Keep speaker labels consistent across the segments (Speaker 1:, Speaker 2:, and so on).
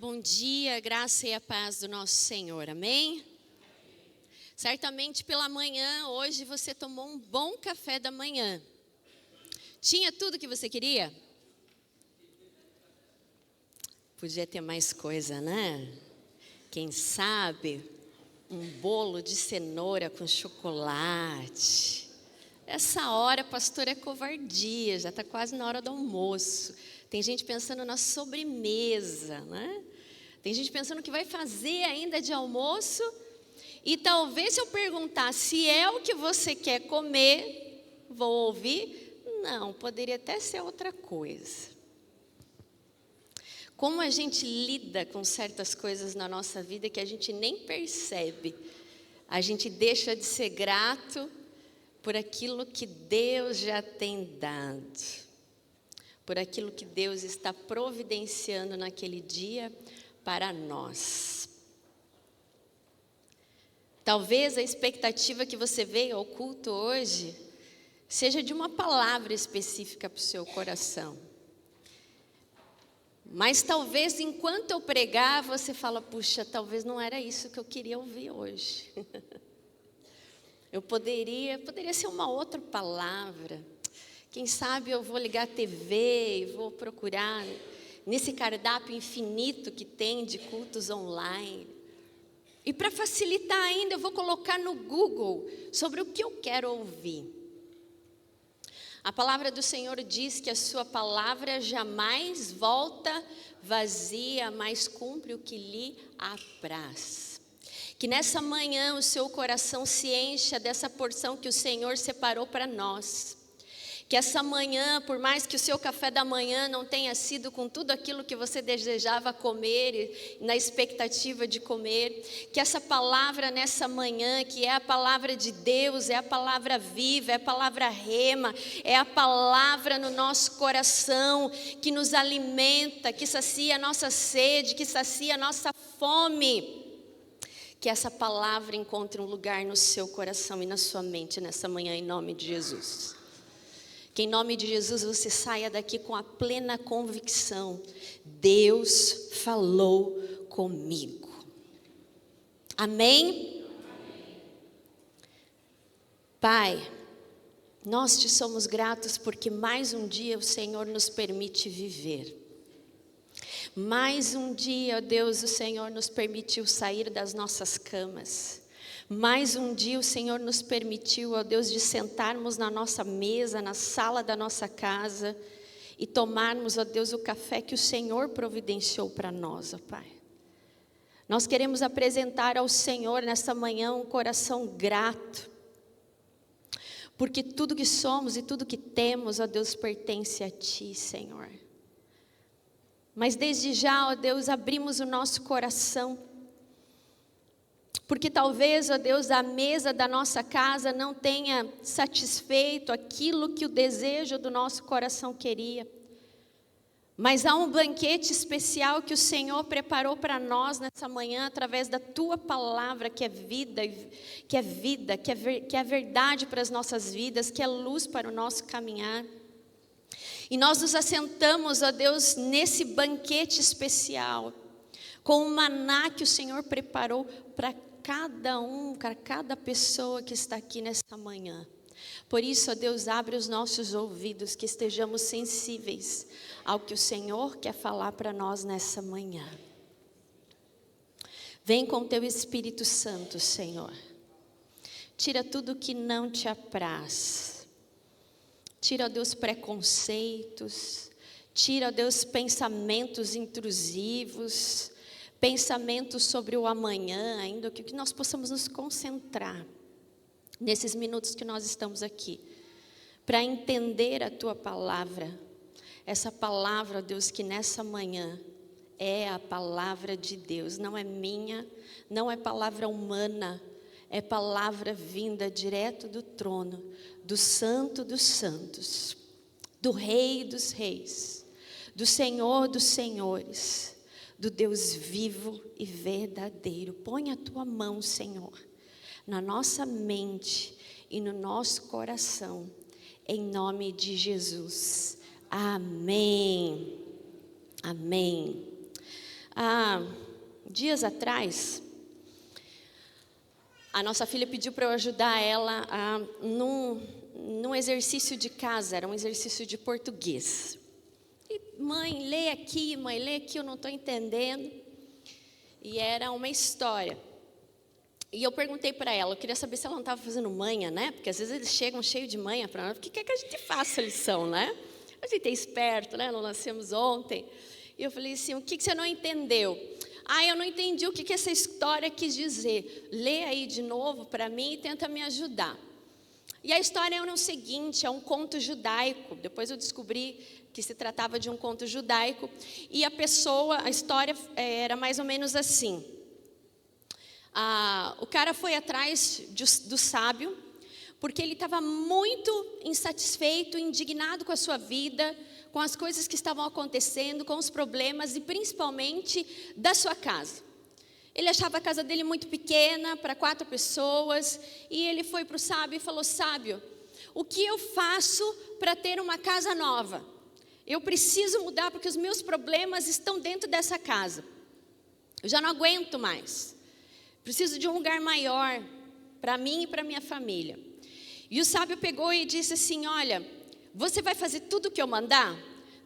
Speaker 1: Bom dia, graça e a paz do nosso Senhor, amém? Certamente pela manhã, hoje você tomou um bom café da manhã. Tinha tudo que você queria? Podia ter mais coisa, né? Quem sabe um bolo de cenoura com chocolate. Essa hora, pastor, é covardia, já está quase na hora do almoço. Tem gente pensando na sobremesa, né? Tem gente pensando o que vai fazer ainda de almoço. E talvez se eu perguntar se é o que você quer comer, vou ouvir, não, poderia até ser outra coisa. Como a gente lida com certas coisas na nossa vida que a gente nem percebe. A gente deixa de ser grato por aquilo que Deus já tem dado. Por aquilo que Deus está providenciando naquele dia para nós. Talvez a expectativa que você veio ao culto hoje seja de uma palavra específica para o seu coração. Mas talvez enquanto eu pregar, você fala, puxa, talvez não era isso que eu queria ouvir hoje. Poderia ser uma outra palavra. Quem sabe eu vou ligar a TV e vou procurar nesse cardápio infinito que tem de cultos online. E para facilitar ainda, eu vou colocar no Google sobre o que eu quero ouvir. A palavra do Senhor diz que a sua palavra jamais volta vazia, mas cumpre o que lhe apraz. Que nessa manhã o seu coração se encha dessa porção que o Senhor separou para nós. Que essa manhã, por mais que o seu café da manhã não tenha sido com tudo aquilo que você desejava comer, na expectativa de comer, que essa palavra nessa manhã, que é a palavra de Deus, é a palavra viva, é a palavra rema, é a palavra no nosso coração, que nos alimenta, que sacia a nossa sede, que sacia a nossa fome. Que essa palavra encontre um lugar no seu coração e na sua mente nessa manhã, em nome de Jesus. Que em nome de Jesus você saia daqui com a plena convicção, Deus falou comigo. Amém? Pai, nós te somos gratos porque mais um dia o Senhor nos permite viver. Mais um dia, ó Deus, o Senhor nos permitiu sair das nossas camas. Mais um dia o Senhor nos permitiu, ó Deus, de sentarmos na nossa mesa, na sala da nossa casa e tomarmos, ó Deus, o café que o Senhor providenciou para nós, ó Pai. Nós queremos apresentar ao Senhor nessa manhã um coração grato, porque tudo que somos e tudo que temos, ó Deus, pertence a Ti, Senhor. Mas desde já, ó Deus, abrimos o nosso coração, porque talvez, ó Deus, a mesa da nossa casa não tenha satisfeito aquilo que o desejo do nosso coração queria. Mas há um banquete especial que o Senhor preparou para nós nessa manhã, através da Tua palavra, que é vida, que é verdade para as nossas vidas, que é luz para o nosso caminhar. E nós nos assentamos, ó Deus, nesse banquete especial, com o maná que o Senhor preparou para cada pessoa que está aqui nessa manhã. Por isso, ó Deus, abre os nossos ouvidos, que estejamos sensíveis ao que o Senhor quer falar para nós nessa manhã. Vem com Teu Espírito Santo, Senhor. Tira tudo que não te apraz. Tira, ó Deus, preconceitos. Tira, ó Deus, pensamentos intrusivos. Pensamentos sobre o amanhã, ainda que nós possamos nos concentrar nesses minutos que nós estamos aqui, para entender a Tua palavra, essa palavra, ó Deus, que nessa manhã é a palavra de Deus, não é minha, não é palavra humana, é palavra vinda direto do trono, do Santo dos Santos, do Rei dos Reis, do Senhor dos Senhores, do Deus vivo e verdadeiro. Põe a Tua mão, Senhor, na nossa mente e no nosso coração, em nome de Jesus. Amém. Amém. Há dias atrás, a nossa filha pediu para eu ajudar ela num exercício de casa, era um exercício de português. E, mãe, lê aqui, eu não estou entendendo. E era uma história. E eu perguntei para ela, eu queria saber se ela não estava fazendo manha, né? Porque às vezes eles chegam cheios de manha para nós, o que quer que a gente faça a lição, né? A gente é esperto, né? Não nascemos ontem. E eu falei assim, o que você não entendeu? Eu não entendi o que essa história quis dizer. Lê aí de novo para mim e tenta me ajudar. E a história é o seguinte, é um conto judaico. Depois eu descobri que se tratava de um conto judaico. E a história era mais ou menos assim. O cara foi atrás do sábio, porque ele estava muito insatisfeito, indignado com a sua vida, com as coisas que estavam acontecendo, com os problemas e principalmente da sua casa. Ele achava a casa dele muito pequena, para 4 pessoas, e ele foi para o sábio e falou, sábio, o que eu faço para ter uma casa nova? Eu preciso mudar porque os meus problemas estão dentro dessa casa. Eu já não aguento mais. Preciso de um lugar maior para mim e para minha família. E o sábio pegou e disse assim, olha, você vai fazer tudo o que eu mandar?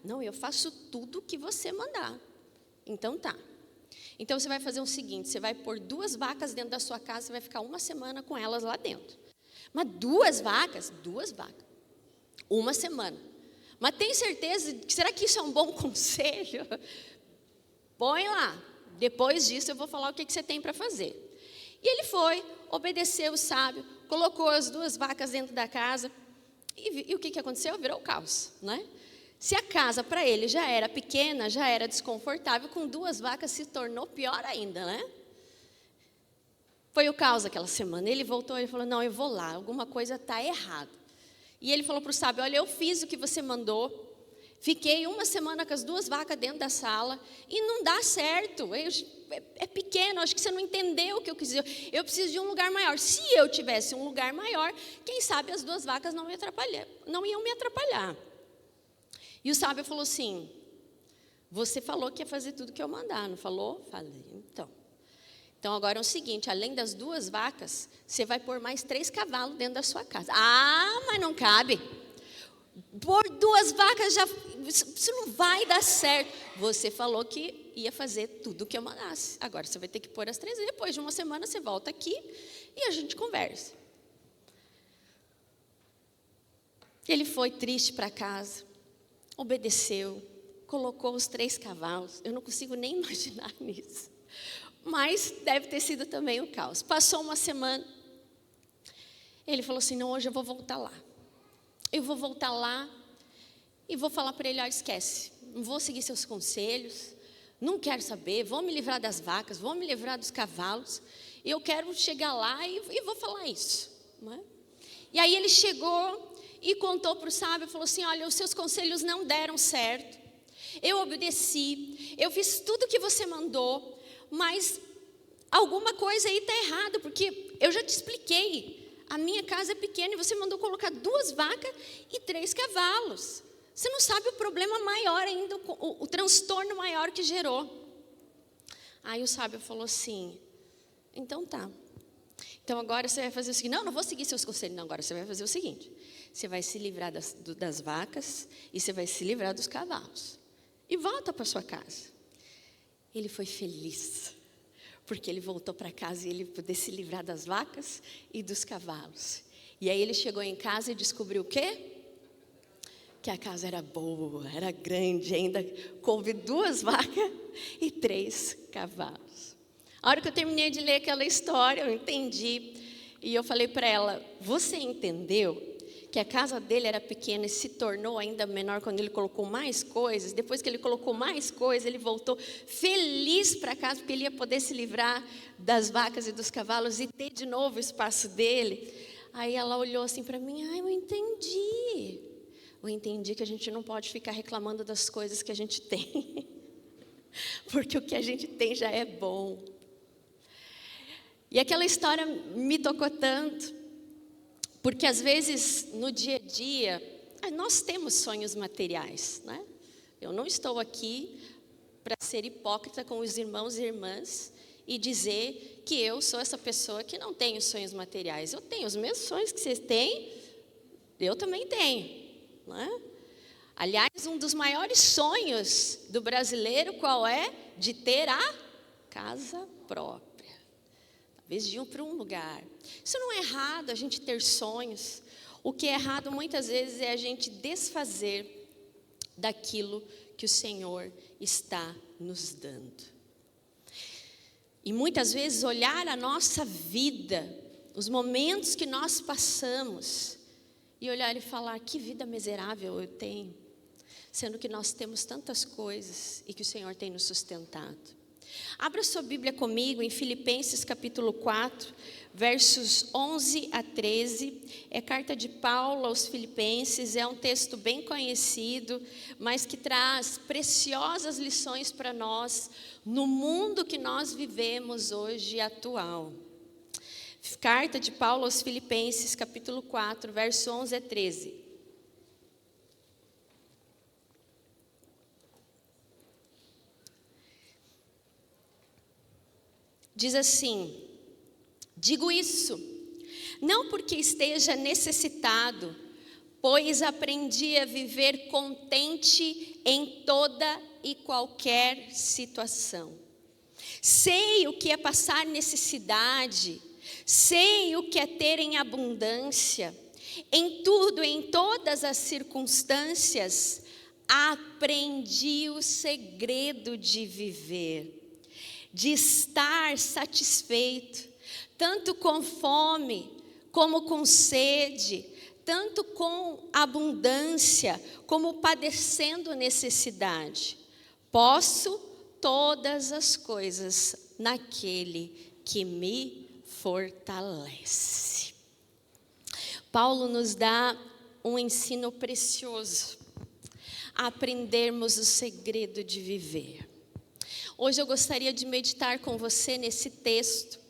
Speaker 1: Não, eu faço tudo o que você mandar. Então tá. Então você vai fazer o seguinte, você vai pôr 2 vacas dentro da sua casa, você vai ficar 1 semana com elas lá dentro. Mas 2 vacas? 2 vacas. 1 semana. Mas tem certeza, será que isso é um bom conselho? Põe lá. Depois disso eu vou falar o que você tem para fazer. E ele foi, obedeceu o sábio, colocou as 2 vacas dentro da casa. E o que aconteceu? Virou caos, né? Se a casa para ele já era pequena, já era desconfortável, com 2 vacas se tornou pior ainda, né? Foi o caos aquela semana. Ele voltou e falou, não, eu vou lá, alguma coisa está errada. E ele falou para o sábio, olha, eu fiz o que você mandou, fiquei 1 semana com as 2 vacas dentro da sala e não dá certo, é pequeno, acho que você não entendeu o que eu quis dizer. Eu preciso de um lugar maior. Se eu tivesse um lugar maior, quem sabe as 2 vacas não iam me atrapalhar. E o sábio falou assim, você falou que ia fazer tudo que eu mandar, não falou? Falei, Então agora é o seguinte, além das 2 vacas, você vai pôr mais 3 cavalos dentro da sua casa. Mas não cabe. Pôr 2 vacas, isso não vai dar certo. Você falou que ia fazer tudo o que eu mandasse. Agora você vai ter que pôr as 3 e depois de 1 semana você volta aqui e a gente conversa. Ele foi triste para casa, obedeceu, colocou os 3 cavalos. Eu não consigo nem imaginar nisso. Mas deve ter sido também o caos. Passou 1 semana, ele falou assim, não, hoje eu vou voltar lá. Eu vou voltar lá e vou falar para ele, esquece, não vou seguir seus conselhos, não quero saber, vou me livrar das vacas, vou me livrar dos cavalos, eu quero chegar lá e vou falar isso. Não é? E aí ele chegou e contou para o sábio, falou assim, olha, os seus conselhos não deram certo, eu obedeci, eu fiz tudo o que você mandou, mas alguma coisa aí está errada, porque eu já te expliquei, a minha casa é pequena e você mandou colocar 2 vacas e 3 cavalos. Você não sabe o problema maior ainda, o transtorno maior que gerou. Aí o sábio falou assim, então tá. Então agora você vai fazer o seguinte, não vou seguir seus conselhos, não, agora você vai fazer o seguinte, você vai se livrar das vacas e você vai se livrar dos cavalos. E volta para sua casa. Ele foi feliz, porque ele voltou para casa e ele poder se livrar das vacas e dos cavalos. E aí ele chegou em casa e descobriu o quê? Que a casa era boa, era grande, ainda coube 2 vacas e 3 cavalos. A hora que eu terminei de ler aquela história, eu entendi. E eu falei para ela, você entendeu que a casa dele era pequena e se tornou ainda menor quando ele colocou mais coisas? Depois que ele colocou mais coisas, ele voltou feliz para casa, porque ele ia poder se livrar das vacas e dos cavalos e ter de novo o espaço dele. Aí ela olhou assim para mim, eu entendi. Eu entendi que a gente não pode ficar reclamando das coisas que a gente tem, porque o que a gente tem já é bom. E aquela história me tocou tanto, porque às vezes no dia a dia, nós temos sonhos materiais, né? Eu não estou aqui para ser hipócrita com os irmãos e irmãs e dizer que eu sou essa pessoa que não tem os sonhos materiais. Eu tenho os mesmos sonhos que vocês têm, eu também tenho, não é? Aliás, um dos maiores sonhos do brasileiro, qual é? De ter a casa própria. Talvez de ir para um lugar. Isso não é errado, a gente ter sonhos. O que é errado muitas vezes é a gente desfazer daquilo que o Senhor está nos dando. E muitas vezes olhar a nossa vida, os momentos que nós passamos, e olhar e falar, que vida miserável eu tenho, sendo que nós temos tantas coisas e que o Senhor tem nos sustentado. Abra sua Bíblia comigo em Filipenses capítulo 4, versos 11 a 13. É carta de Paulo aos Filipenses, é um texto bem conhecido, mas que traz preciosas lições para nós no mundo que nós vivemos hoje atual. Carta de Paulo aos Filipenses, capítulo 4, verso 11 a 13. Diz assim: digo isso, não porque esteja necessitado, pois aprendi a viver contente em toda e qualquer situação. Sei o que é passar necessidade, sei o que é ter em abundância. Em tudo, em todas as circunstâncias, aprendi o segredo de viver, de estar satisfeito, tanto com fome, como com sede, tanto com abundância, como padecendo necessidade. Posso todas as coisas naquele que me fortalece. Paulo nos dá um ensino precioso, a aprendermos o segredo de viver. Hoje eu gostaria de meditar com você nesse texto,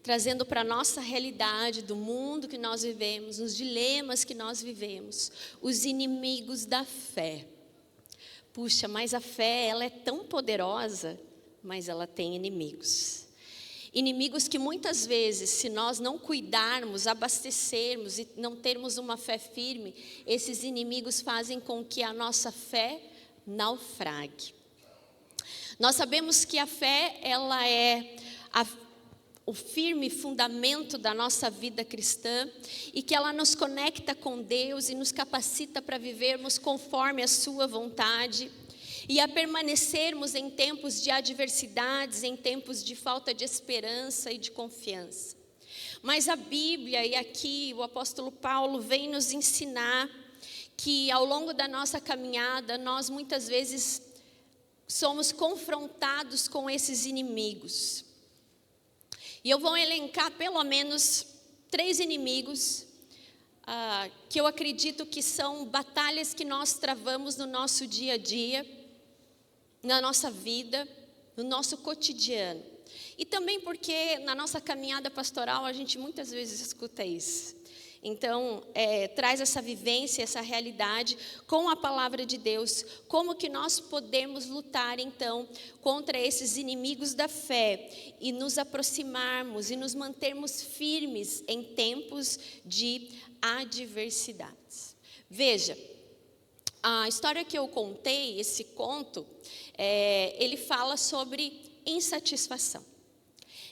Speaker 1: trazendo para a nossa realidade do mundo que nós vivemos, os dilemas que nós vivemos, os inimigos da fé. Puxa, mas a fé, ela é tão poderosa, mas ela tem inimigos. Inimigos que muitas vezes, se nós não cuidarmos, abastecermos e não termos uma fé firme, esses inimigos fazem com que a nossa fé naufrague. Nós sabemos que a fé, ela é o firme fundamento da nossa vida cristã e que ela nos conecta com Deus e nos capacita para vivermos conforme a sua vontade e a permanecermos em tempos de adversidades, em tempos de falta de esperança e de confiança. Mas a Bíblia, e aqui o apóstolo Paulo vem nos ensinar que ao longo da nossa caminhada, nós muitas vezes somos confrontados com esses inimigos. E eu vou elencar pelo menos 3 inimigos que eu acredito que são batalhas que nós travamos no nosso dia a dia, na nossa vida, no nosso cotidiano. E também porque na nossa caminhada pastoral a gente muitas vezes escuta isso. Então, traz essa vivência, essa realidade com a palavra de Deus. Como que nós podemos lutar, então, contra esses inimigos da fé e nos aproximarmos e nos mantermos firmes em tempos de adversidades. Veja, a história que eu contei, esse conto, ele fala sobre insatisfação.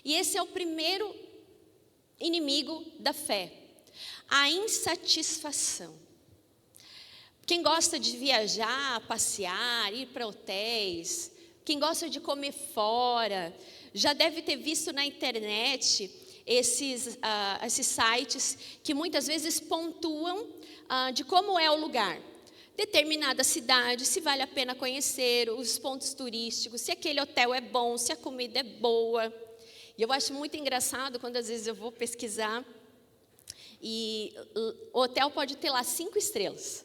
Speaker 1: E esse é o primeiro inimigo da fé. A insatisfação. Quem gosta de viajar, passear, ir para hotéis, quem gosta de comer fora, já deve ter visto na internet esses sites que muitas vezes pontuam de como é o lugar. Determinada cidade, se vale a pena conhecer, os pontos turísticos, se aquele hotel é bom, se a comida é boa. E eu acho muito engraçado quando às vezes eu vou pesquisar e o hotel pode ter lá 5 estrelas.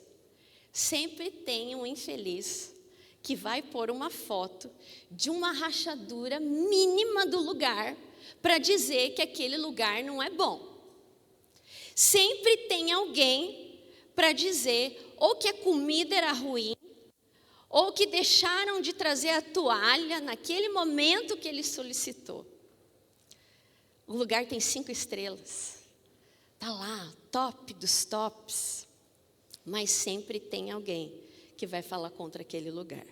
Speaker 1: Sempre tem um infeliz que vai pôr uma foto de uma rachadura mínima do lugar para dizer que aquele lugar não é bom. Sempre tem alguém para dizer ou que a comida era ruim, ou que deixaram de trazer a toalha naquele momento que ele solicitou. O lugar tem 5 estrelas. Está lá, top dos tops. Mas sempre tem alguém que vai falar contra aquele lugar.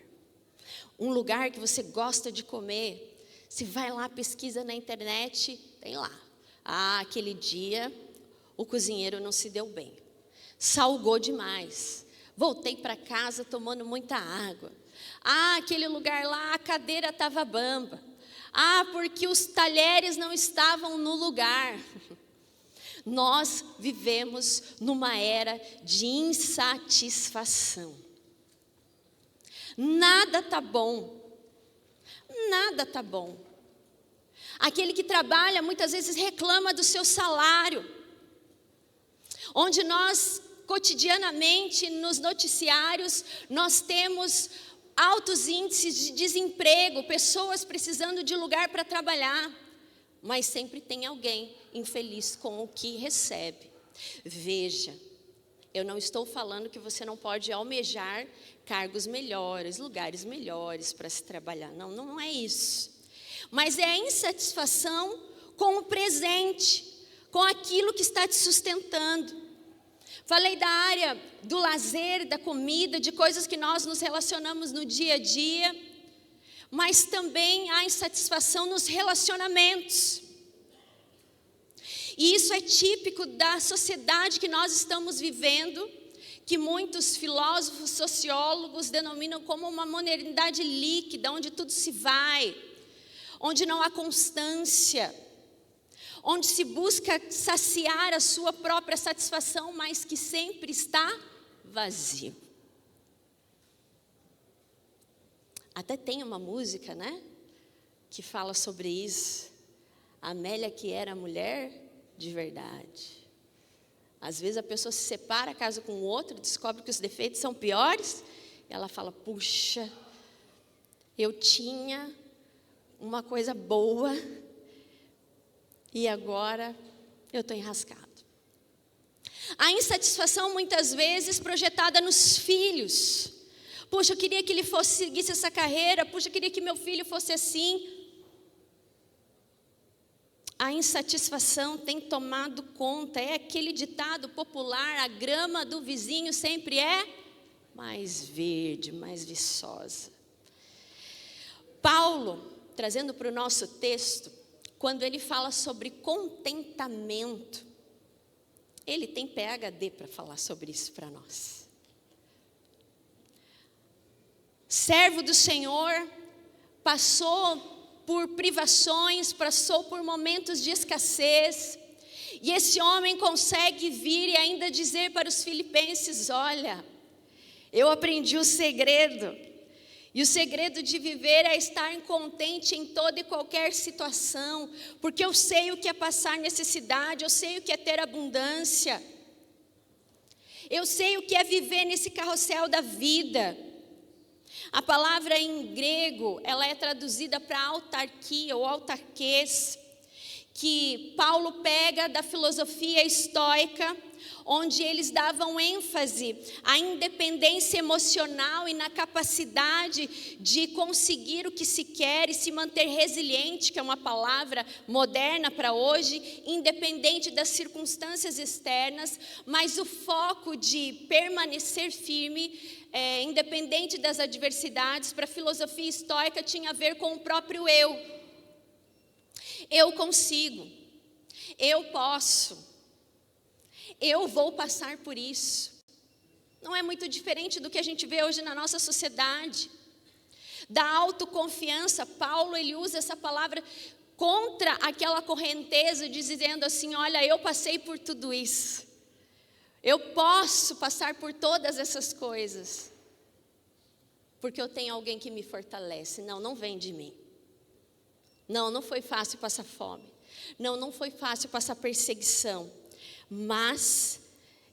Speaker 1: Um lugar que você gosta de comer, você vai lá, pesquisa na internet, tem lá. Aquele dia o cozinheiro não se deu bem. Salgou demais. Voltei para casa tomando muita água. Aquele lugar lá, a cadeira estava bamba. Porque os talheres não estavam no lugar. Nós vivemos numa era de insatisfação. Nada está bom. Nada está bom. Aquele que trabalha muitas vezes reclama do seu salário. Onde nós, cotidianamente, nos noticiários, nós temos altos índices de desemprego, pessoas precisando de lugar para trabalhar. Mas sempre tem alguém infeliz com o que recebe. Veja, eu não estou falando que você não pode almejar cargos melhores, lugares melhores para se trabalhar. Não, não é isso. Mas é a insatisfação com o presente, com aquilo que está te sustentando. Falei da área do lazer, da comida, de coisas que nós nos relacionamos no dia a dia, mas também há insatisfação nos relacionamentos. E isso é típico da sociedade que nós estamos vivendo, que muitos filósofos, sociólogos denominam como uma modernidade líquida, onde tudo se vai, onde não há constância, onde se busca saciar a sua própria satisfação, mas que sempre está vazio. Até tem uma música, né, que fala sobre isso. Amélia, que era mulher de verdade. Às vezes a pessoa se separa, casa com o outro, descobre que os defeitos são piores, e ela fala, puxa, eu tinha uma coisa boa, e agora eu estou enrascado. A insatisfação muitas vezes projetada nos filhos. Puxa, eu queria que ele seguisse essa carreira. Puxa, eu queria que meu filho fosse assim. A insatisfação tem tomado conta. É aquele ditado popular, a grama do vizinho sempre é mais verde, mais viçosa. Paulo, trazendo para o nosso texto, quando ele fala sobre contentamento, ele tem PhD para falar sobre isso para nós. Servo do Senhor, passou por privações, passou por momentos de escassez, e esse homem consegue vir e ainda dizer para os filipenses, olha, eu aprendi o segredo, e o segredo de viver é estar contente em toda e qualquer situação, porque eu sei o que é passar necessidade, eu sei o que é ter abundância, eu sei o que é viver nesse carrossel da vida. A palavra em grego, ela é traduzida para autarquia ou autarquês, que Paulo pega da filosofia estoica, onde eles davam ênfase à independência emocional e na capacidade de conseguir o que se quer e se manter resiliente, que é uma palavra moderna para hoje, independente das circunstâncias externas, mas o foco de permanecer firme, independente das adversidades, para a filosofia estoica tinha a ver com o próprio eu. Eu consigo, eu posso. Eu vou passar por isso. Não é muito diferente do que a gente vê hoje na nossa sociedade. Da autoconfiança, Paulo ele usa essa palavra contra aquela correnteza, dizendo assim, olha, eu passei por tudo isso. Eu posso passar por todas essas coisas. Porque eu tenho alguém que me fortalece. Não, não vem de mim. Não, não foi fácil passar fome. Não, não foi fácil passar perseguição. Mas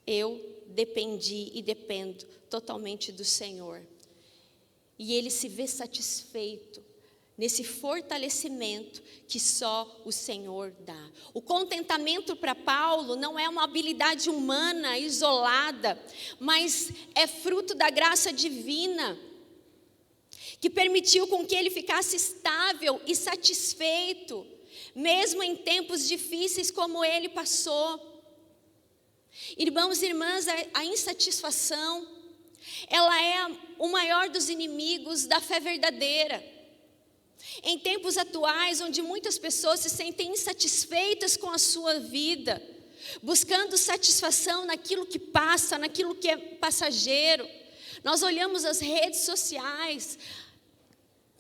Speaker 1: eu dependi e dependo totalmente do Senhor. E ele se vê satisfeito nesse fortalecimento que só o Senhor dá. O contentamento para Paulo não é uma habilidade humana isolada, mas é fruto da graça divina. que permitiu com que ele ficasse estável e satisfeito, mesmo em tempos difíceis como ele passou. Irmãos e irmãs, a insatisfação, ela é o maior dos inimigos da fé verdadeira. Em tempos atuais, onde muitas pessoas se sentem insatisfeitas com a sua vida, buscando satisfação naquilo que passa, naquilo que é passageiro, nós olhamos as redes sociais,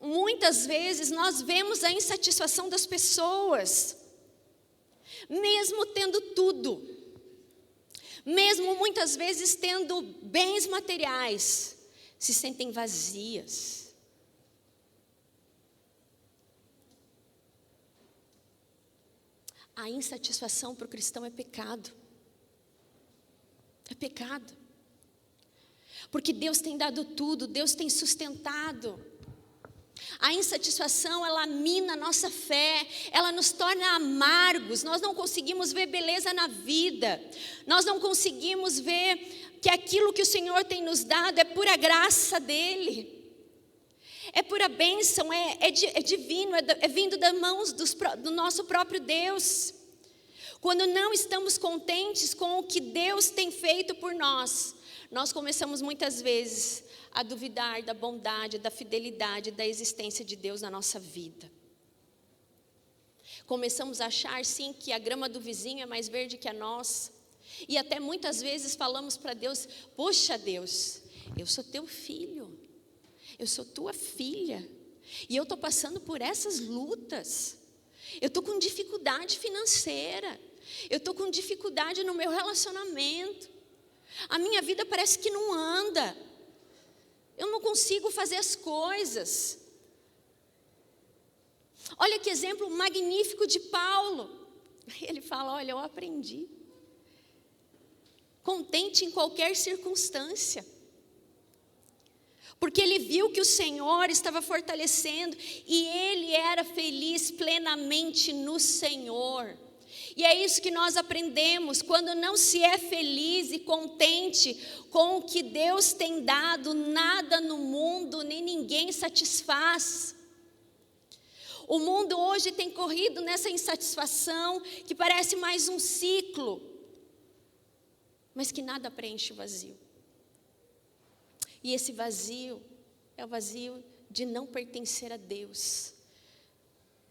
Speaker 1: muitas vezes nós vemos a insatisfação das pessoas, mesmo tendo tudo, mesmo muitas vezes tendo bens materiais, se sentem vazias. A insatisfação para o cristão é pecado. É pecado. Porque Deus tem dado tudo, Deus tem sustentado. A insatisfação, ela mina a nossa fé, ela nos torna amargos, nós não conseguimos ver beleza na vida, nós não conseguimos ver que aquilo que o Senhor tem nos dado é pura graça dEle, é pura bênção, é divino, é vindo das mãos do nosso próprio Deus. Quando não estamos contentes com o que Deus tem feito por nós, nós começamos muitas vezes a duvidar da bondade, da fidelidade, da existência de Deus na nossa vida. Começamos a achar, sim, que a grama do vizinho é mais verde que a nossa. E até muitas vezes falamos para Deus: poxa Deus, eu sou teu filho, eu sou tua filha, e eu estou passando por essas lutas. Eu estou com dificuldade financeira, eu estou com dificuldade no meu relacionamento. A minha vida parece que não anda. Eu não consigo fazer as coisas. Olha que exemplo magnífico de Paulo. Ele fala: olha, eu aprendi. Contente em qualquer circunstância. Porque ele viu que o Senhor estava fortalecendo e ele era feliz plenamente no Senhor. E é isso que nós aprendemos: quando não se é feliz e contente com o que Deus tem dado, nada no mundo nem ninguém satisfaz. O mundo hoje tem corrido nessa insatisfação que parece mais um ciclo, mas que nada preenche o vazio. E esse vazio é o vazio de não pertencer a Deus,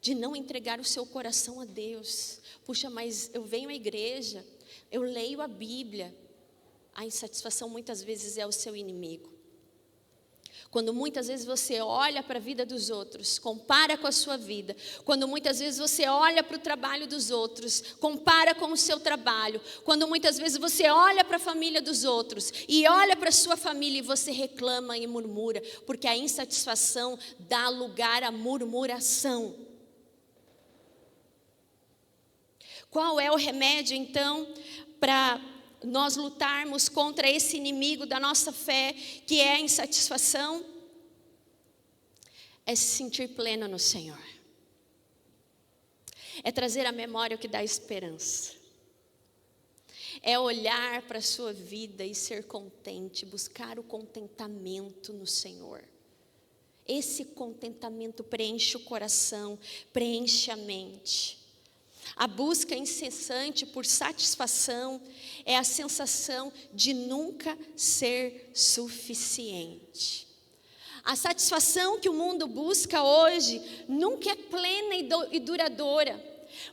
Speaker 1: de não entregar o seu coração a Deus. Puxa, mas eu venho à igreja, eu leio a Bíblia. A insatisfação muitas vezes é o seu inimigo. Quando muitas vezes você olha para a vida dos outros, compara com a sua vida. Quando muitas vezes você olha para o trabalho dos outros, compara com o seu trabalho. Quando muitas vezes você olha para a família dos outros e olha para a sua família e você reclama e murmura, porque a insatisfação dá lugar à murmuração. Qual é o remédio então para nós lutarmos contra esse inimigo da nossa fé, que é a insatisfação? É se sentir pleno no Senhor. É trazer à memória o que dá esperança. É olhar para a sua vida e ser contente, buscar o contentamento no Senhor. Esse contentamento preenche o coração, preenche a mente. A busca incessante por satisfação é a sensação de nunca ser suficiente. A satisfação que o mundo busca hoje nunca é plena e duradoura,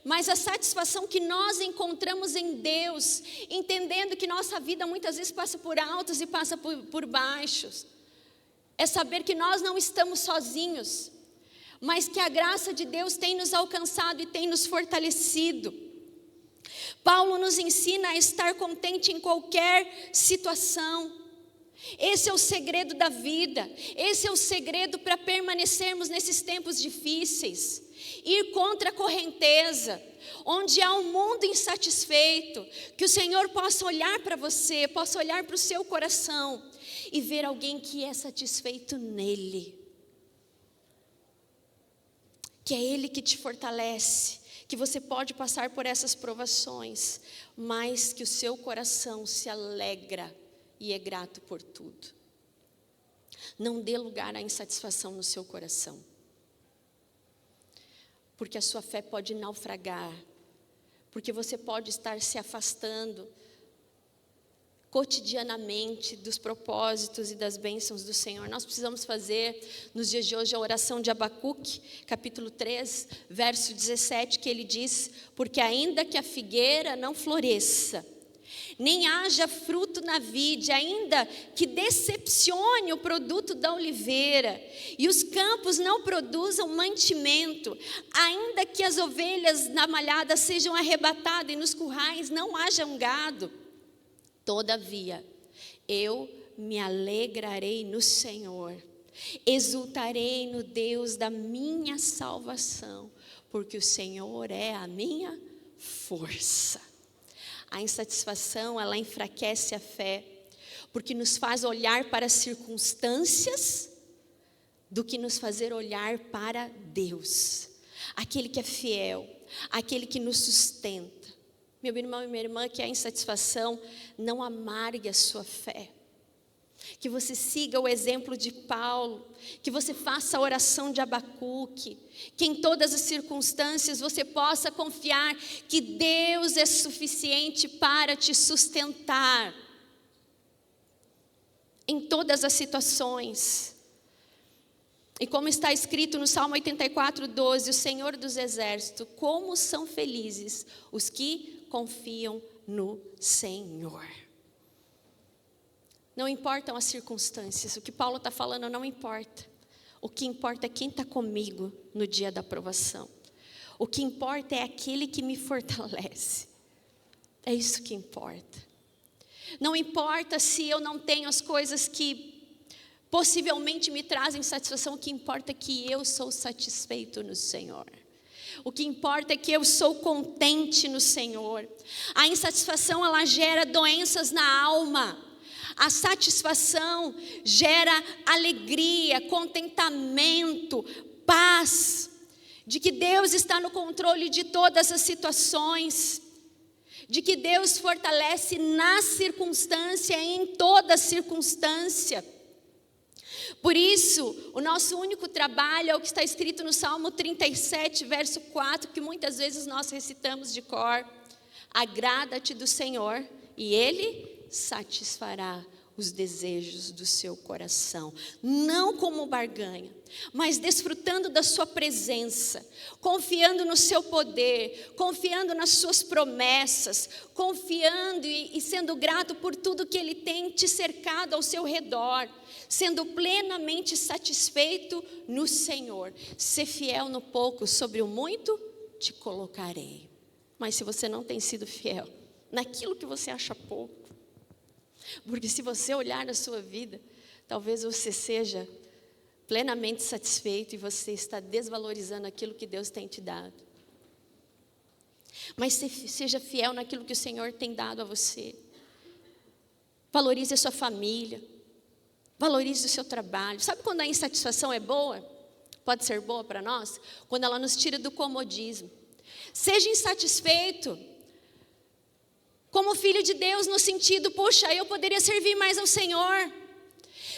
Speaker 1: mas a satisfação que nós encontramos em Deus, entendendo que nossa vida muitas vezes passa por altos e passa por baixos, é saber que nós não estamos sozinhos, mas que a graça de Deus tem nos alcançado e tem nos fortalecido. Paulo nos ensina a estar contente em qualquer situação. Esse é o segredo da vida, esse é o segredo para permanecermos nesses tempos difíceis. Ir contra a correnteza, onde há um mundo insatisfeito, que o Senhor possa olhar para você, possa olhar para o seu coração e ver alguém que é satisfeito nele. Que é Ele que te fortalece, que você pode passar por essas provações, mas que o seu coração se alegra e é grato por tudo. Não dê lugar à insatisfação no seu coração. Porque a sua fé pode naufragar. Porque você pode estar se afastando cotidianamente dos propósitos e das bênçãos do Senhor. Nós precisamos fazer nos dias de hoje a oração de Abacuque, capítulo 3, verso 17, que ele diz: porque ainda que a figueira não floresça, nem haja fruto na vide, ainda que decepcione o produto da oliveira, e os campos não produzam mantimento, ainda que as ovelhas na malhada sejam arrebatadas e nos currais não haja gado, todavia, eu me alegrarei no Senhor, exultarei no Deus da minha salvação, porque o Senhor é a minha força. A insatisfação, ela enfraquece a fé, porque nos faz olhar para as circunstâncias do que nos fazer olhar para Deus, aquele que é fiel, aquele que nos sustenta. Meu irmão e minha irmã, que a insatisfação não amargue a sua fé. Que você siga o exemplo de Paulo, que você faça a oração de Abacuque, que em todas as circunstâncias você possa confiar que Deus é suficiente para te sustentar. Em todas as situações. E como está escrito no Salmo 84:12, o Senhor dos Exércitos, como são felizes os que confiam no Senhor. Não importam as circunstâncias, o que Paulo está falando não importa. O que importa é quem está comigo no dia da provação. O que importa é aquele que me fortalece. É isso que importa. Não importa se eu não tenho as coisas que possivelmente me trazem satisfação, o que importa é que eu sou satisfeito no Senhor. O que importa é que eu sou contente no Senhor. A insatisfação, ela gera doenças na alma. A satisfação gera alegria, contentamento, paz, de que Deus está no controle de todas as situações, de que Deus fortalece na circunstância, em toda circunstância. Por isso, o nosso único trabalho é o que está escrito no Salmo 37, verso 4, que muitas vezes nós recitamos de cor: agrada-te do Senhor e Ele satisfará os desejos do seu coração, não como barganha, mas desfrutando da sua presença, confiando no seu poder, confiando nas suas promessas, confiando e sendo grato por tudo que Ele tem te cercado ao seu redor, sendo plenamente satisfeito no Senhor. Ser fiel no pouco, sobre o muito te colocarei. Mas se você não tem sido fiel naquilo que você acha pouco, porque se você olhar na sua vida, talvez você seja plenamente satisfeito e você está desvalorizando aquilo que Deus tem te dado. Mas seja fiel naquilo que o Senhor tem dado a você. Valorize a sua família. Valorize o seu trabalho. Sabe quando a insatisfação é boa? Pode ser boa para nós? Quando ela nos tira do comodismo. Seja insatisfeito como filho de Deus, no sentido, puxa, eu poderia servir mais ao Senhor.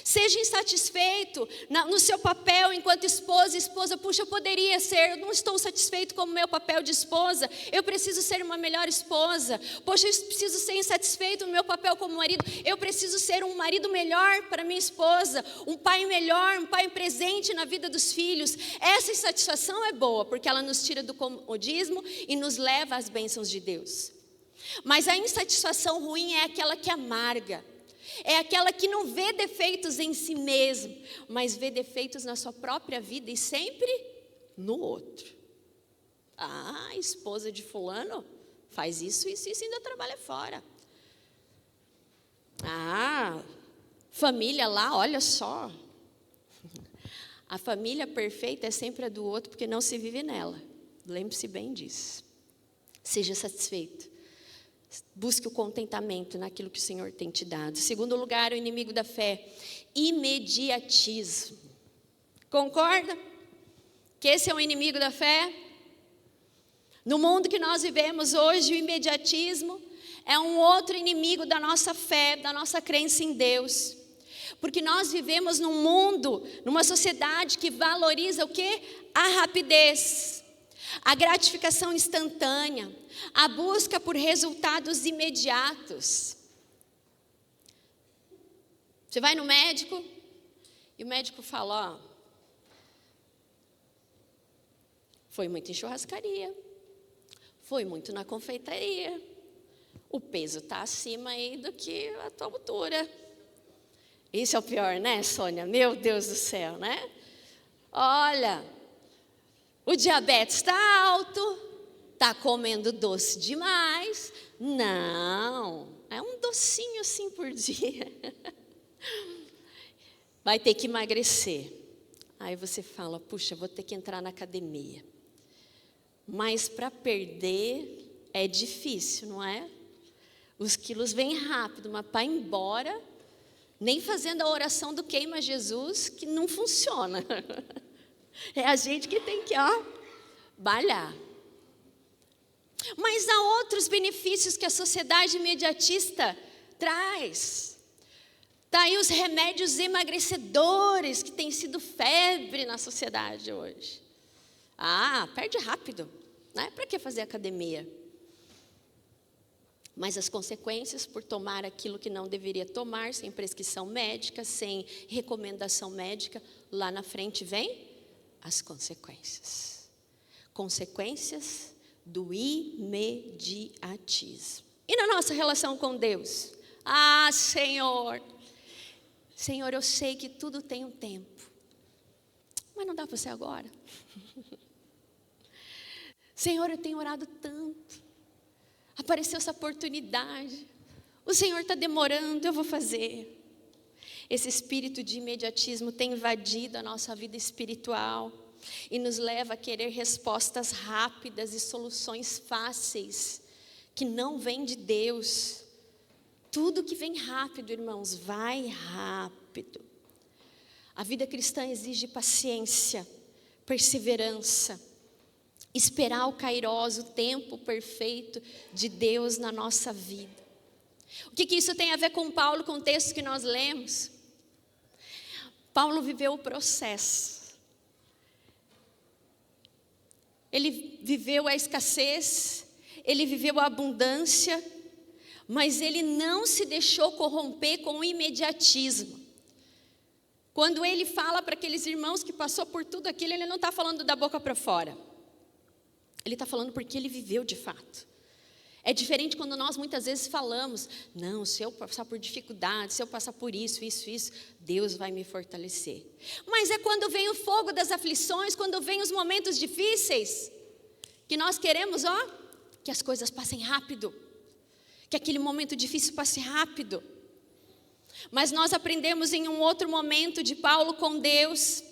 Speaker 1: Seja insatisfeito no seu papel enquanto esposa, puxa, eu poderia ser, eu não estou satisfeito com o meu papel de esposa, eu preciso ser uma melhor esposa. Poxa, eu preciso ser insatisfeito no meu papel como marido, eu preciso ser um marido melhor para minha esposa, um pai melhor, um pai presente na vida dos filhos. Essa insatisfação é boa, porque ela nos tira do comodismo e nos leva às bênçãos de Deus. Mas a insatisfação ruim é aquela que amarga, é aquela que não vê defeitos em si mesmo, mas vê defeitos na sua própria vida e sempre no outro. Ah, a esposa de fulano faz isso e ainda trabalha fora. Ah, família lá, olha só. A família perfeita é sempre a do outro, porque não se vive nela. Lembre-se bem disso. Seja satisfeito. Busque o contentamento naquilo que o Senhor tem te dado. Segundo lugar, o inimigo da fé, imediatismo. Concorda? Que esse é o inimigo da fé? No mundo que nós vivemos hoje, o imediatismo é um outro inimigo da nossa fé, da nossa crença em Deus. Porque nós vivemos num mundo, numa sociedade que valoriza o quê? A rapidez, a gratificação instantânea, a busca por resultados imediatos. Você vai no médico e o médico fala, ó, foi muito em churrascaria, foi muito na confeitaria, o peso está acima aí do que a tua altura. Isso é o pior, né, Sônia? Meu Deus do céu, né? Olha, o diabetes está alto, está comendo doce demais. Não, é um docinho assim por dia. Vai ter que emagrecer. Aí você fala, puxa, vou ter que entrar na academia. Mas para perder é difícil, não é? Os quilos vêm rápido, mas para ir embora, nem fazendo a oração do queima Jesus, que não funciona. É a gente que tem que, balhar. Mas há outros benefícios que a sociedade imediatista traz. Está aí os remédios emagrecedores, que têm sido febre na sociedade hoje. Perde rápido, né? Para que fazer academia? Mas as consequências por tomar aquilo que não deveria tomar, sem prescrição médica, sem recomendação médica, lá na frente vem as consequências. Consequências do imediatismo. E na nossa relação com Deus? Senhor, eu sei que tudo tem um tempo, mas não dá para ser agora. Senhor, eu tenho orado tanto, apareceu essa oportunidade, o Senhor está demorando, eu vou fazer. Esse espírito de imediatismo tem invadido a nossa vida espiritual e nos leva a querer respostas rápidas e soluções fáceis, que não vêm de Deus. Tudo que vem rápido, irmãos, vai rápido. A vida cristã exige paciência, perseverança, esperar o kairos, o tempo perfeito de Deus na nossa vida. O que isso tem a ver com Paulo, com o texto que nós lemos? Paulo viveu o processo. Ele viveu a escassez, ele viveu a abundância, mas ele não se deixou corromper com o imediatismo. Quando ele fala para aqueles irmãos que passou por tudo aquilo, ele não está falando da boca para fora. Ele está falando porque ele viveu de fato. É diferente quando nós muitas vezes falamos, não, se eu passar por dificuldades, se eu passar por isso, Deus vai me fortalecer. Mas é quando vem o fogo das aflições, quando vem os momentos difíceis, que nós queremos, que as coisas passem rápido, que aquele momento difícil passe rápido. Mas nós aprendemos em um outro momento de Paulo com Deus,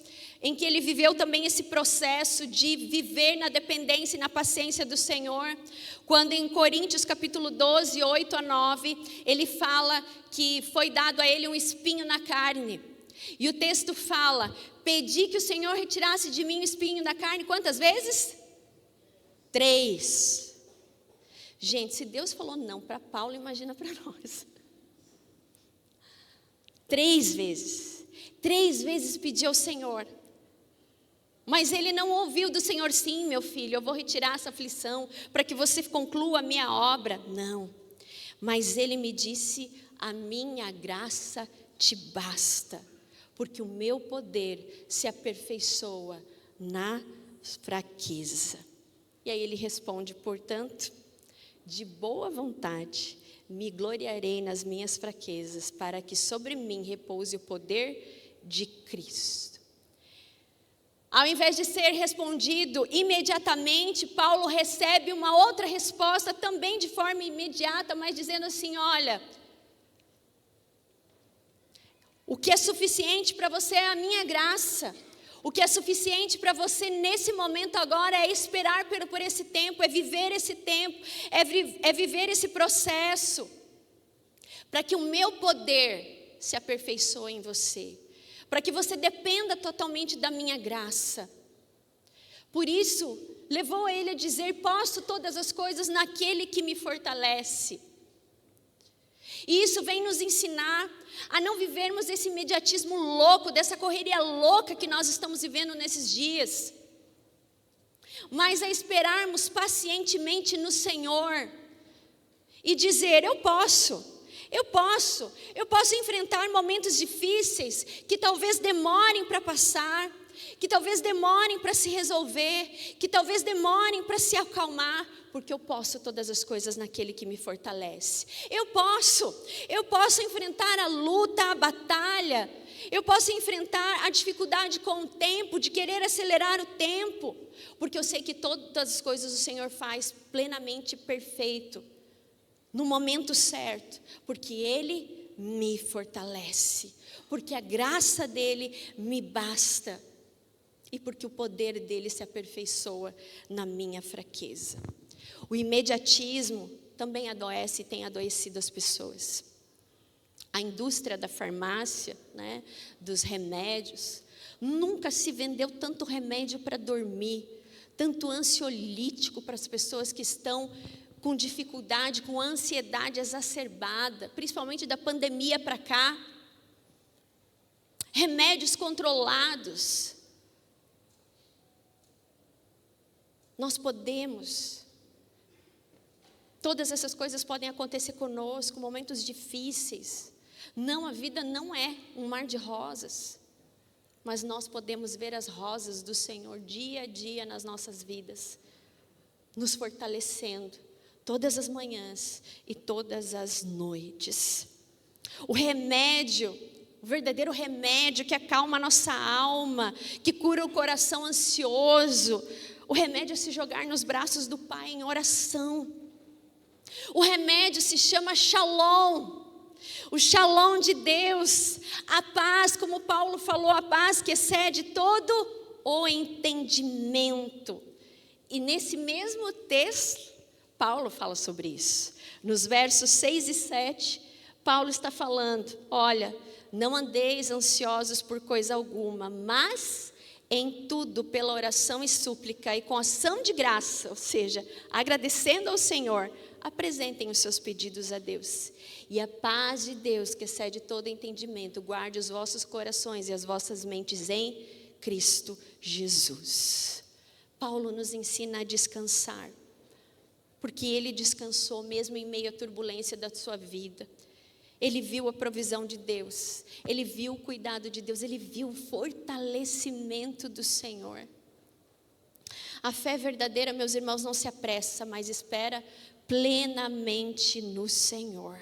Speaker 1: em que ele viveu também esse processo de viver na dependência e na paciência do Senhor, quando em Coríntios capítulo 12, 8 a 9, ele fala que foi dado a ele um espinho na carne, e o texto fala, pedi que o Senhor retirasse de mim o espinho da carne, quantas vezes? 3. Gente, se Deus falou não para Paulo, imagina para nós. 3 vezes. 3 vezes pediu ao Senhor. Mas ele não ouviu do Senhor, sim, meu filho, eu vou retirar essa aflição para que você conclua a minha obra. Não. Mas ele me disse, a minha graça te basta, porque o meu poder se aperfeiçoa na fraqueza. E aí ele responde, portanto, de boa vontade, me gloriarei nas minhas fraquezas, para que sobre mim repouse o poder de Cristo. Ao invés de ser respondido imediatamente, Paulo recebe uma outra resposta também de forma imediata, mas dizendo assim, olha, o que é suficiente para você é a minha graça. O que é suficiente para você nesse momento agora é esperar por esse tempo, é viver esse tempo, é viver esse processo, para que o meu poder se aperfeiçoe em você, para que você dependa totalmente da minha graça. Por isso, levou ele a dizer, posso todas as coisas naquele que me fortalece. E isso vem nos ensinar a não vivermos esse imediatismo louco, dessa correria louca que nós estamos vivendo nesses dias, mas a esperarmos pacientemente no Senhor e dizer: eu posso enfrentar momentos difíceis que talvez demorem para passar, que talvez demorem para se resolver, que talvez demorem para se acalmar, porque eu posso todas as coisas naquele que me fortalece. Eu posso enfrentar a luta, a batalha, eu posso enfrentar a dificuldade com o tempo, de querer acelerar o tempo, porque eu sei que todas as coisas o Senhor faz plenamente perfeito, no momento certo, porque Ele me fortalece, porque a graça dEle me basta, e porque o poder dEle se aperfeiçoa na minha fraqueza. O imediatismo também adoece e tem adoecido as pessoas. A indústria da farmácia, né, dos remédios, nunca se vendeu tanto remédio para dormir, tanto ansiolítico para as pessoas que estão com dificuldade, com ansiedade exacerbada, principalmente da pandemia para cá. Remédios controlados. Nós podemos. Todas essas coisas podem acontecer conosco, momentos difíceis. Não, a vida não é um mar de rosas, mas nós podemos ver as rosas do Senhor dia a dia nas nossas vidas, nos fortalecendo todas as manhãs e todas as noites. O remédio, o verdadeiro remédio que acalma a nossa alma, que cura o coração ansioso, o remédio é se jogar nos braços do Pai em oração. O remédio se chama Shalom, o Shalom de Deus, a paz, como Paulo falou, a paz que excede todo o entendimento. E nesse mesmo texto, Paulo fala sobre isso. Nos versos 6 e 7, Paulo está falando: olha, não andeis ansiosos por coisa alguma, mas em tudo, pela oração e súplica e com ação de graça, ou seja, agradecendo ao Senhor, apresentem os seus pedidos a Deus. E a paz de Deus, que excede todo entendimento, guarde os vossos corações e as vossas mentes em Cristo Jesus. Paulo nos ensina a descansar, porque ele descansou mesmo em meio à turbulência da sua vida. Ele viu a provisão de Deus, ele viu o cuidado de Deus, ele viu o fortalecimento do Senhor. A fé verdadeira, meus irmãos, não se apressa, mas espera plenamente no Senhor.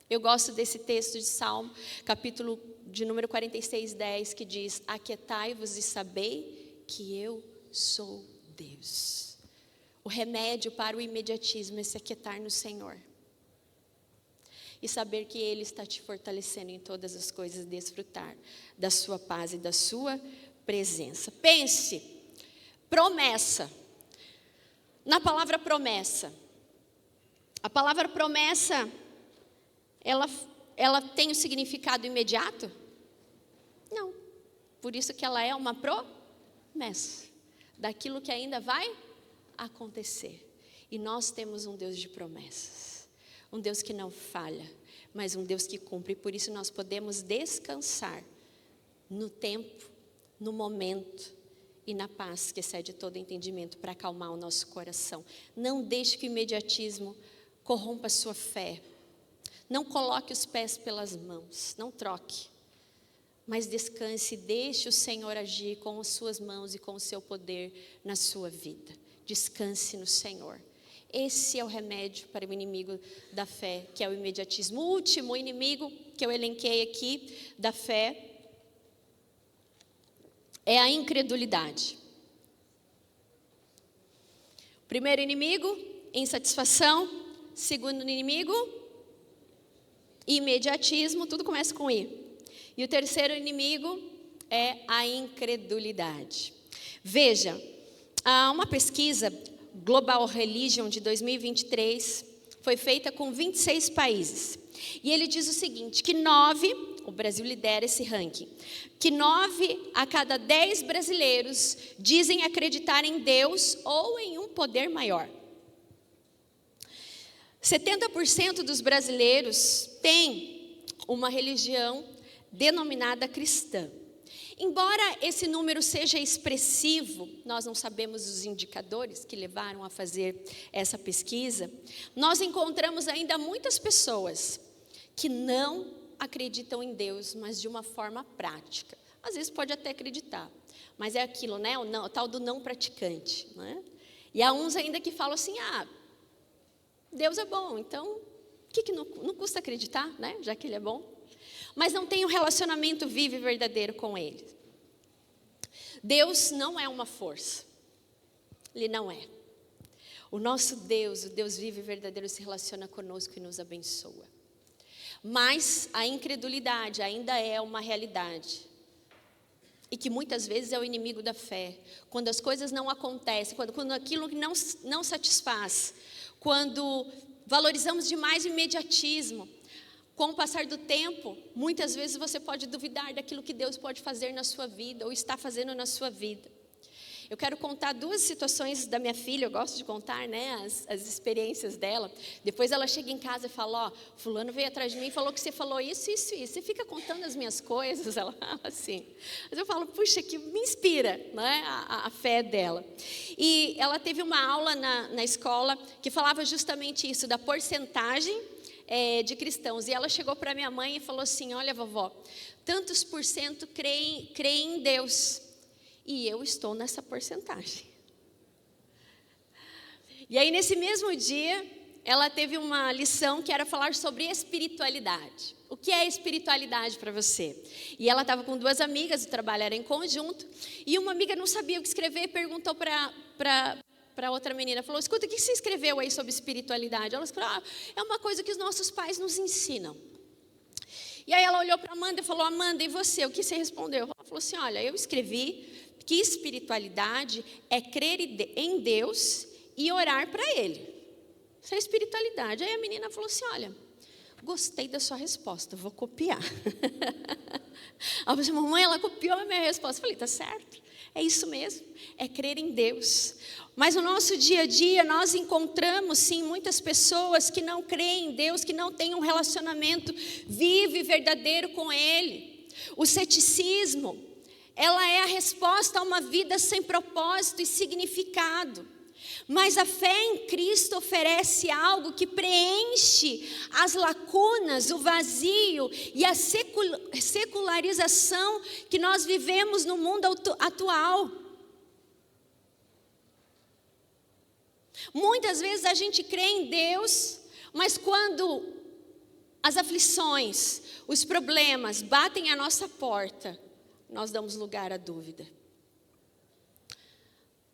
Speaker 1: Eu gosto desse texto de Salmo, capítulo de número 46, 10, que diz: aquietai-vos e sabei que eu sou Deus. O remédio para o imediatismo é se aquietar no Senhor. E saber que Ele está te fortalecendo em todas as coisas, desfrutar da sua paz e da sua presença. Pense, promessa. Na palavra promessa. A palavra promessa, ela tem o significado imediato? Não. Por isso que ela é uma promessa daquilo que ainda vai acontecer. E nós temos um Deus de promessas. Um Deus que não falha, mas um Deus que cumpre. Por isso nós podemos descansar no tempo, no momento e na paz que excede todo entendimento, para acalmar o nosso coração. Não deixe que o imediatismo corrompa a sua fé. Não coloque os pés pelas mãos, não troque. Mas descanse e deixe o Senhor agir com as suas mãos e com o seu poder na sua vida. Descanse no Senhor. Esse é o remédio para o inimigo da fé, que é o imediatismo. O último inimigo que eu elenquei aqui da fé é a incredulidade. Primeiro inimigo, insatisfação. Segundo inimigo, imediatismo. Tudo começa com I. E o terceiro inimigo é a incredulidade. Veja, há uma pesquisa Global Religion de 2023, foi feita com 26 países. E ele diz o seguinte, que 9, o Brasil lidera esse ranking, que 9 a cada 10 brasileiros dizem acreditar em Deus ou em um poder maior. 70% dos brasileiros têm uma religião denominada cristã. Embora esse número seja expressivo, nós não sabemos os indicadores que levaram a fazer essa pesquisa, nós encontramos ainda muitas pessoas que não acreditam em Deus, mas de uma forma prática. Às vezes pode até acreditar, mas é aquilo, né? O tal do não praticante, né? E há uns ainda que falam assim, Deus é bom, então que não custa acreditar, né? Já que Ele é bom. Mas não tem um relacionamento vivo e verdadeiro com Ele. Deus não é uma força. Ele não é. O nosso Deus, o Deus vivo e verdadeiro, se relaciona conosco e nos abençoa. Mas a incredulidade ainda é uma realidade. E que muitas vezes é o inimigo da fé. Quando as coisas não acontecem, quando aquilo não satisfaz, quando valorizamos demais o imediatismo, com o passar do tempo, muitas vezes você pode duvidar daquilo que Deus pode fazer na sua vida, ou está fazendo na sua vida. Eu quero contar 2 situações da minha filha, eu gosto de contar, né, as experiências dela. Depois ela chega em casa e fala, fulano veio atrás de mim e falou que você falou isso, isso, isso. Você fica contando as minhas coisas, ela fala assim. Mas eu falo, puxa, que me inspira, né, a fé dela. E ela teve uma aula na escola que falava justamente isso, da porcentagem de cristãos. E ela chegou para minha mãe e falou assim, olha vovó, tantos por cento creem em Deus. E eu estou nessa porcentagem. E aí, nesse mesmo dia, ela teve uma lição que era falar sobre espiritualidade. O que é espiritualidade para você? E ela estava com 2 amigas, o trabalho era em conjunto, e uma amiga não sabia o que escrever e perguntou para outra menina, falou, escuta, o que você escreveu aí sobre espiritualidade? Ela falou, é uma coisa que os nossos pais nos ensinam. E aí ela olhou para Amanda e falou, Amanda, e você? O que você respondeu? Ela falou assim, olha, eu escrevi que espiritualidade é crer em Deus e orar para Ele. Isso é espiritualidade. Aí a menina falou assim, olha, gostei da sua resposta, vou copiar. Ela falou, mamãe, ela copiou a minha resposta. Eu falei, tá certo, é isso mesmo, é crer em Deus. Mas no nosso dia a dia nós encontramos sim muitas pessoas que não creem em Deus, que não têm um relacionamento vivo e verdadeiro com Ele. O ceticismo, ela é a resposta a uma vida sem propósito e significado. Mas a fé em Cristo oferece algo que preenche as lacunas, o vazio e a secularização que nós vivemos no mundo atual. Muitas vezes a gente crê em Deus, mas quando as aflições, os problemas batem à nossa porta, nós damos lugar à dúvida.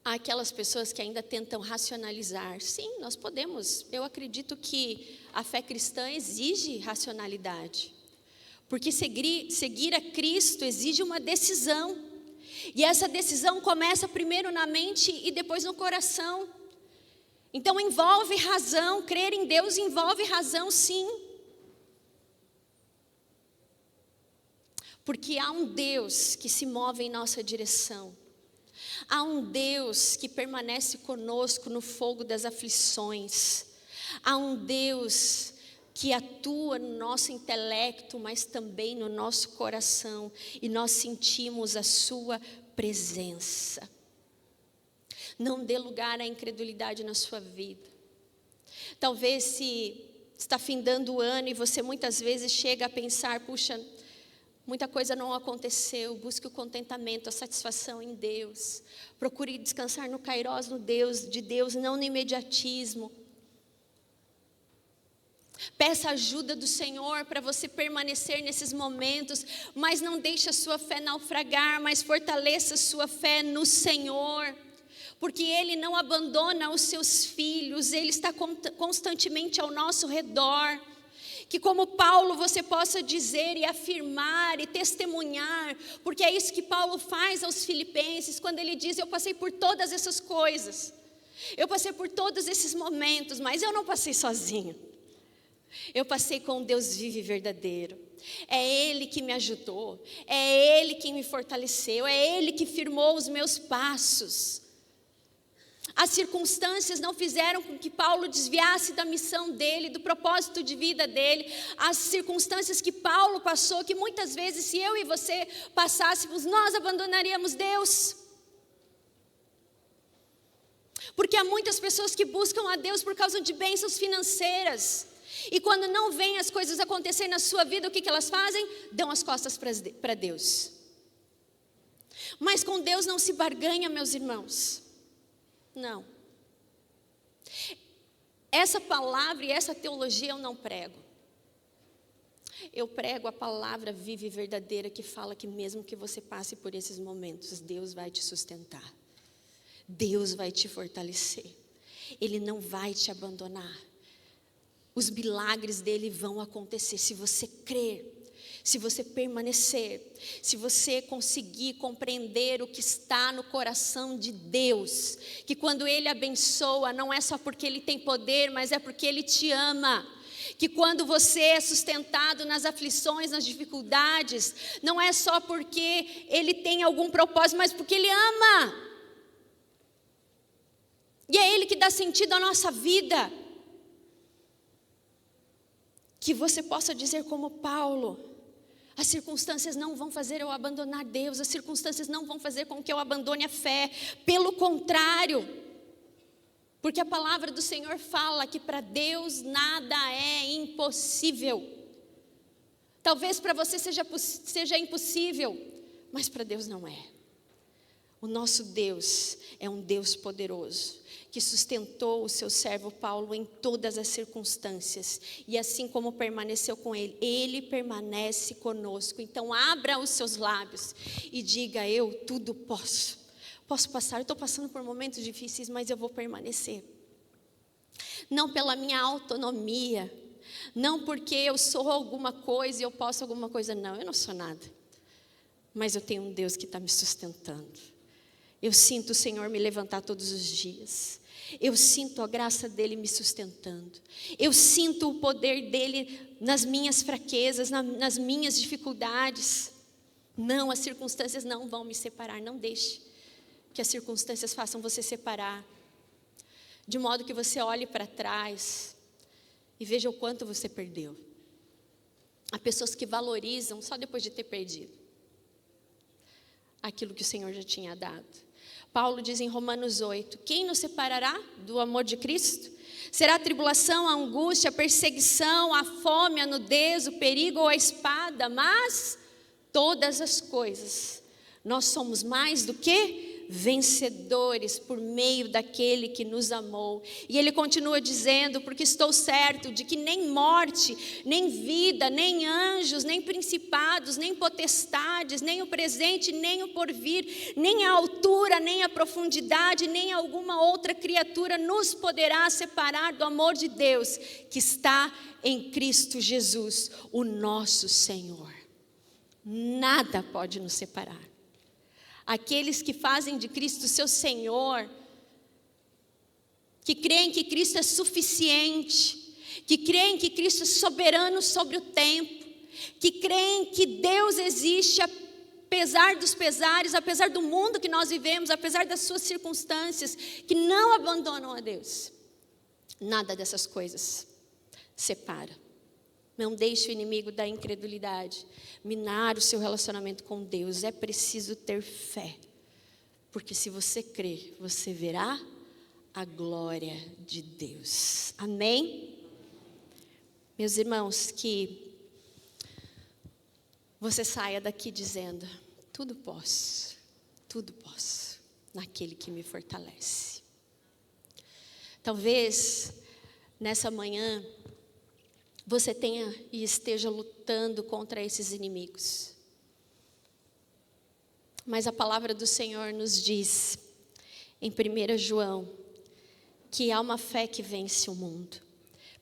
Speaker 1: Há aquelas pessoas que ainda tentam racionalizar. Sim, nós podemos. Eu acredito que a fé cristã exige racionalidade. Porque seguir a Cristo exige uma decisão. E essa decisão começa primeiro na mente e depois no coração. Então envolve razão. Crer em Deus envolve razão, sim. Porque há um Deus que se move em nossa direção. Há um Deus que permanece conosco no fogo das aflições. Há um Deus que atua no nosso intelecto, mas também no nosso coração. E nós sentimos a sua presença. Não dê lugar à incredulidade na sua vida. Talvez se está findando o ano e você muitas vezes chega a pensar, puxa, muita coisa não aconteceu, busque o contentamento, a satisfação em Deus. Procure descansar no kairós, no Deus de Deus, não no imediatismo. Peça ajuda do Senhor para você permanecer nesses momentos, mas não deixe a sua fé naufragar, mas fortaleça a sua fé no Senhor. Porque Ele não abandona os seus filhos, Ele está constantemente ao nosso redor. Que como Paulo você possa dizer e afirmar e testemunhar, porque é isso que Paulo faz aos filipenses, quando ele diz, eu passei por todas essas coisas, eu passei por todos esses momentos, mas eu não passei sozinho, eu passei com um Deus vivo e verdadeiro, é Ele que me ajudou, é Ele que me fortaleceu, é Ele que firmou os meus passos. As circunstâncias não fizeram com que Paulo desviasse da missão dele, do propósito de vida dele. As circunstâncias que Paulo passou, que muitas vezes se eu e você passássemos, nós abandonaríamos Deus. Porque há muitas pessoas que buscam a Deus por causa de bênçãos financeiras. E quando não vêm as coisas acontecer na sua vida, o que elas fazem? Dão as costas para Deus. Mas com Deus não se barganha, meus irmãos. Não. Essa palavra e essa teologia eu não prego. Eu prego a palavra viva e verdadeira que fala que mesmo que você passe por esses momentos, Deus vai te sustentar. Deus vai te fortalecer. Ele não vai te abandonar. Os milagres dele vão acontecer se você crer. Se você permanecer, se você conseguir compreender o que está no coração de Deus, que quando Ele abençoa, não é só porque Ele tem poder, mas é porque Ele te ama. Que quando você é sustentado nas aflições, nas dificuldades, não é só porque Ele tem algum propósito, mas porque Ele ama. E é Ele que dá sentido à nossa vida. Que você possa dizer como Paulo: as circunstâncias não vão fazer eu abandonar Deus, as circunstâncias não vão fazer com que eu abandone a fé, pelo contrário, porque a palavra do Senhor fala que para Deus nada é impossível. Talvez para você seja impossível, mas para Deus não é. O nosso Deus é um Deus poderoso, que sustentou o seu servo Paulo em todas as circunstâncias. E assim como permaneceu com ele, ele permanece conosco. Então abra os seus lábios e diga: eu tudo posso. Posso passar, eu estou passando por momentos difíceis, mas eu vou permanecer. Não pela minha autonomia, não porque eu sou alguma coisa e eu posso alguma coisa. Não, eu não sou nada. Mas eu tenho um Deus que está me sustentando. Eu sinto o Senhor me levantar todos os dias. Eu sinto a graça dEle me sustentando. Eu sinto o poder dEle nas minhas fraquezas, nas minhas dificuldades. Não, as circunstâncias não vão me separar. Não deixe que as circunstâncias façam você separar. De modo que você olhe para trás e veja o quanto você perdeu. Há pessoas que valorizam só depois de ter perdido aquilo que o Senhor já tinha dado. Paulo diz em Romanos 8, quem nos separará do amor de Cristo? Será a tribulação, a angústia, a perseguição, a fome, a nudez, o perigo ou a espada? Mas todas as coisas, nós somos mais do que vencedores por meio daquele que nos amou. E ele continua dizendo: porque estou certo de que nem morte, nem vida, nem anjos, nem principados, nem potestades, nem o presente, nem o porvir, nem a altura, nem a profundidade, nem alguma outra criatura nos poderá separar do amor de Deus que está em Cristo Jesus, o nosso Senhor. Nada pode nos separar. Aqueles que fazem de Cristo seu Senhor, que creem que Cristo é suficiente, que creem que Cristo é soberano sobre o tempo, que creem que Deus existe apesar dos pesares, apesar do mundo que nós vivemos, apesar das suas circunstâncias, que não abandonam a Deus. Nada dessas coisas separa. Não deixe o inimigo da incredulidade minar o seu relacionamento com Deus. É preciso ter fé, porque se você crer, você verá a glória de Deus. Amém? Meus irmãos, que você saia daqui dizendo: tudo posso naquele que me fortalece. Talvez nessa manhã você tenha e esteja lutando contra esses inimigos. Mas a palavra do Senhor nos diz, em 1 João, que há uma fé que vence o mundo.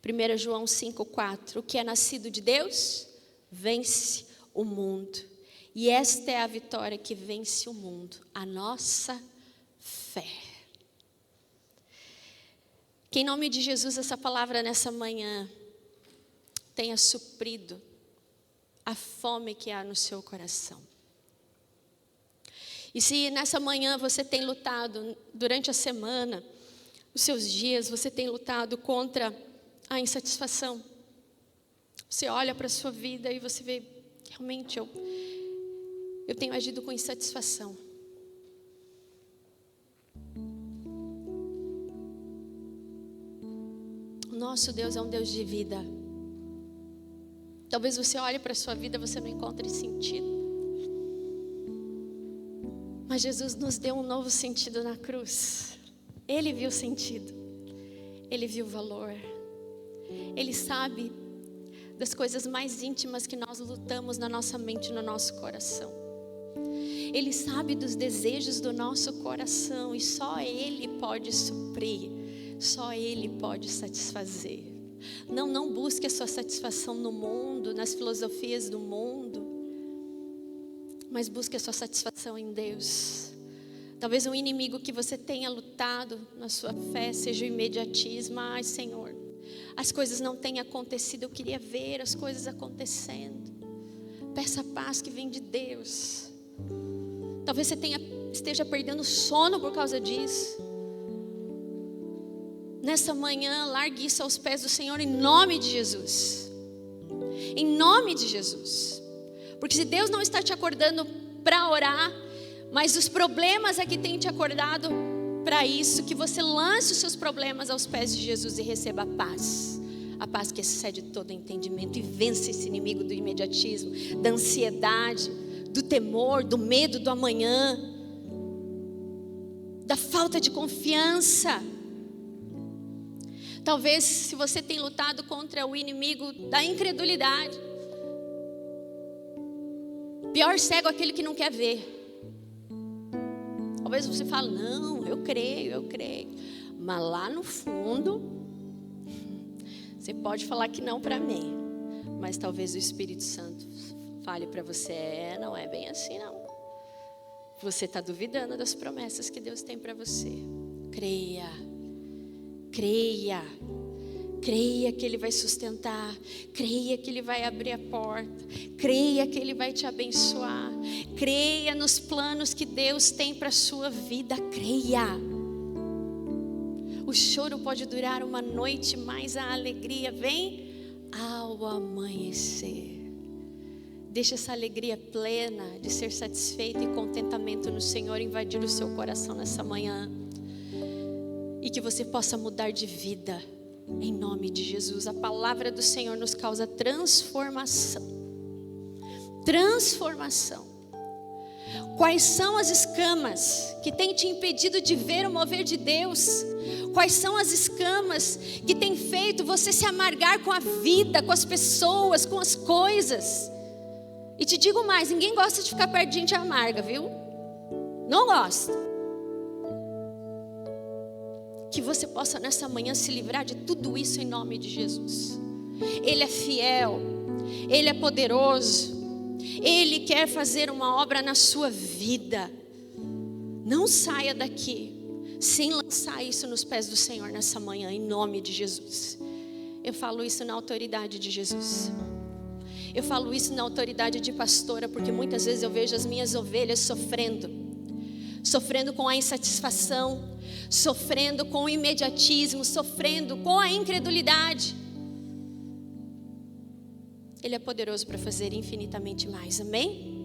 Speaker 1: 1 João 5,4, o que é nascido de Deus, vence o mundo. E esta é a vitória que vence o mundo, a nossa fé. Que em nome de Jesus essa palavra nessa manhã tenha suprido a fome que há no seu coração. E se nessa manhã você tem lutado durante a semana os seus dias você tem lutado contra a insatisfação. Você olha para a sua vida e você vê, realmente eu tenho agido com insatisfação. O nosso Deus é um Deus de vida. Talvez você olhe para a sua vida e você não encontre sentido. Mas Jesus nos deu um novo sentido na cruz. Ele viu sentido. Ele viu valor. Ele sabe das coisas mais íntimas que nós lutamos na nossa mente e no nosso coração. Ele sabe dos desejos do nosso coração e só Ele pode suprir, só Ele pode satisfazer. Não busque a sua satisfação no mundo, nas filosofias do mundo, mas busque a sua satisfação em Deus. Talvez um inimigo que você tenha lutado na sua fé seja o imediatismo. Ai, Senhor, as coisas não têm acontecido, eu queria ver as coisas acontecendo. Peça a paz que vem de Deus. Talvez você esteja perdendo sono por causa disso. Nessa manhã, largue isso aos pés do Senhor em nome de Jesus. Em nome de Jesus. Porque se Deus não está te acordando para orar, mas os problemas é que tem te acordado para isso, que você lance os seus problemas aos pés de Jesus e receba a paz. A paz que excede todo entendimento e vence esse inimigo do imediatismo, da ansiedade, do temor, do medo do amanhã, da falta de confiança. Talvez se você tem lutado contra o inimigo da incredulidade, pior cego é aquele que não quer ver. Talvez você fale, não, eu creio. Mas lá no fundo, você pode falar que não para mim. Mas talvez o Espírito Santo fale para você, não é bem assim não. Você está duvidando das promessas que Deus tem para você. Creia que Ele vai sustentar, creia que Ele vai abrir a porta, creia que Ele vai te abençoar, creia nos planos que Deus tem para a sua vida, creia. O choro pode durar uma noite, mas a alegria vem ao amanhecer. Deixa essa alegria plena de ser satisfeito e contentamento no Senhor invadir o seu coração nessa manhã. E que você possa mudar de vida, em nome de Jesus. A palavra do Senhor nos causa transformação. Transformação. Quais são as escamas que têm te impedido de ver o mover de Deus? Quais são as escamas que têm feito você se amargar com a vida, com as pessoas, com as coisas? E te digo mais, ninguém gosta de ficar perto de gente amarga, viu? Não gosta. Que você possa nessa manhã se livrar de tudo isso em nome de Jesus. Ele é fiel, Ele é poderoso, Ele quer fazer uma obra na sua vida. Não saia daqui sem lançar isso nos pés do Senhor nessa manhã, em nome de Jesus. Eu falo isso na autoridade de Jesus. Eu falo isso na autoridade de pastora, porque muitas vezes eu vejo as minhas ovelhas sofrendo com a insatisfação, sofrendo com o imediatismo, sofrendo com a incredulidade. Ele é poderoso para fazer infinitamente mais, amém?